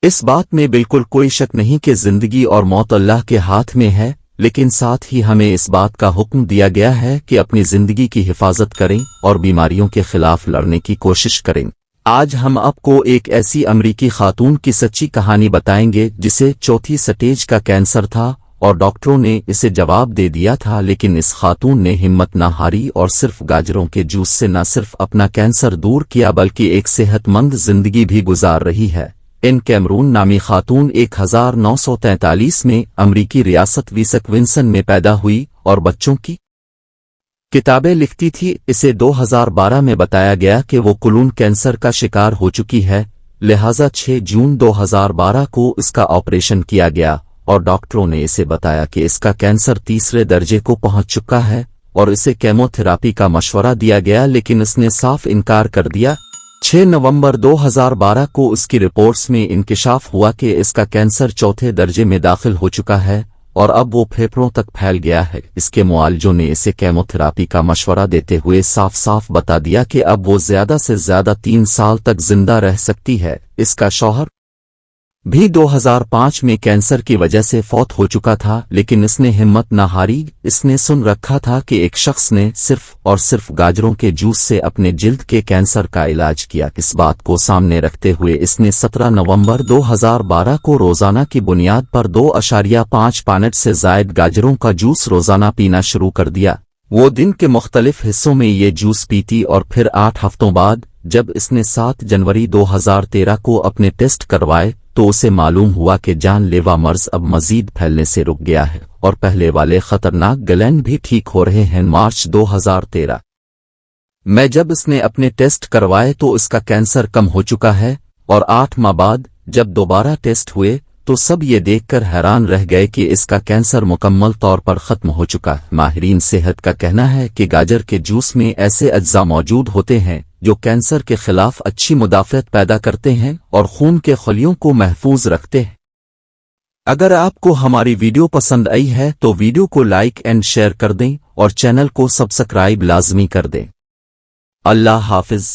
اس بات میں بالکل کوئی شک نہیں کہ زندگی اور موت اللہ کے ہاتھ میں ہے، لیکن ساتھ ہی ہمیں اس بات کا حکم دیا گیا ہے کہ اپنی زندگی کی حفاظت کریں اور بیماریوں کے خلاف لڑنے کی کوشش کریں۔ آج ہم آپ کو ایک ایسی امریکی خاتون کی سچی کہانی بتائیں گے جسے چوتھی سٹیج کا کینسر تھا اور ڈاکٹروں نے اسے جواب دے دیا تھا، لیکن اس خاتون نے ہمت نہ ہاری اور صرف گاجروں کے جوس سے نہ صرف اپنا کینسر دور کیا بلکہ ایک صحت مند زندگی بھی گزار رہی ہے۔ ان کیمرون نامی خاتون 1943 میں امریکی ریاست وسکنسن میں پیدا ہوئی اور بچوں کی کتابیں لکھتی تھی۔ اسے 2012 میں بتایا گیا کہ وہ کولون کینسر کا شکار ہو چکی ہے، لہذا 6 جون 2012 کو اس کا آپریشن کیا گیا اور ڈاکٹروں نے اسے بتایا کہ اس کا کینسر تیسرے درجے کو پہنچ چکا ہے اور اسے کیمو تھراپی کا مشورہ دیا گیا، لیکن اس نے صاف انکار کر دیا۔ 6 نومبر 2012 کو اس کی رپورٹس میں انکشاف ہوا کہ اس کا کینسر چوتھے درجے میں داخل ہو چکا ہے اور اب وہ پھیپھڑوں تک پھیل گیا ہے۔ اس کے معالجوں نے اسے کیمو تھراپی کا مشورہ دیتے ہوئے صاف صاف بتا دیا کہ اب وہ زیادہ سے زیادہ 3 سال تک زندہ رہ سکتی ہے۔ اس کا شوہر بھی 2005 میں کینسر کی وجہ سے فوت ہو چکا تھا، لیکن اس نے ہمت نہ ہاری۔ اس نے سن رکھا تھا کہ ایک شخص نے صرف اور صرف گاجروں کے جوس سے اپنے جلد کے کینسر کا علاج کیا۔ اس بات کو سامنے رکھتے ہوئے اس نے 17 نومبر 2012 کو روزانہ کی بنیاد پر 2.5 پاؤنڈ سے زائد گاجروں کا جوس روزانہ پینا شروع کر دیا۔ وہ دن کے مختلف حصوں میں یہ جوس پیتی اور پھر 8 ہفتوں بعد جب اس نے 7 جنوری 2013 کو اپنے ٹیسٹ کروائے تو اسے معلوم ہوا کہ جان لیوا مرض اب مزید پھیلنے سے رک گیا ہے اور پہلے والے خطرناک گلین بھی ٹھیک ہو رہے ہیں۔ مارچ 2013 میں جب اس نے اپنے ٹیسٹ کروائے تو اس کا کینسر کم ہو چکا ہے اور 8 ماہ بعد جب دوبارہ ٹیسٹ ہوئے تو سب یہ دیکھ کر حیران رہ گئے کہ اس کا کینسر مکمل طور پر ختم ہو چکا ہے۔ ماہرین صحت کا کہنا ہے کہ گاجر کے جوس میں ایسے اجزاء موجود ہوتے ہیں جو کینسر کے خلاف اچھی مدافعت پیدا کرتے ہیں اور خون کے خلیوں کو محفوظ رکھتے ہیں۔ اگر آپ کو ہماری ویڈیو پسند آئی ہے تو ویڈیو کو لائک اینڈ شیئر کر دیں اور چینل کو سبسکرائب لازمی کر دیں۔ اللہ حافظ۔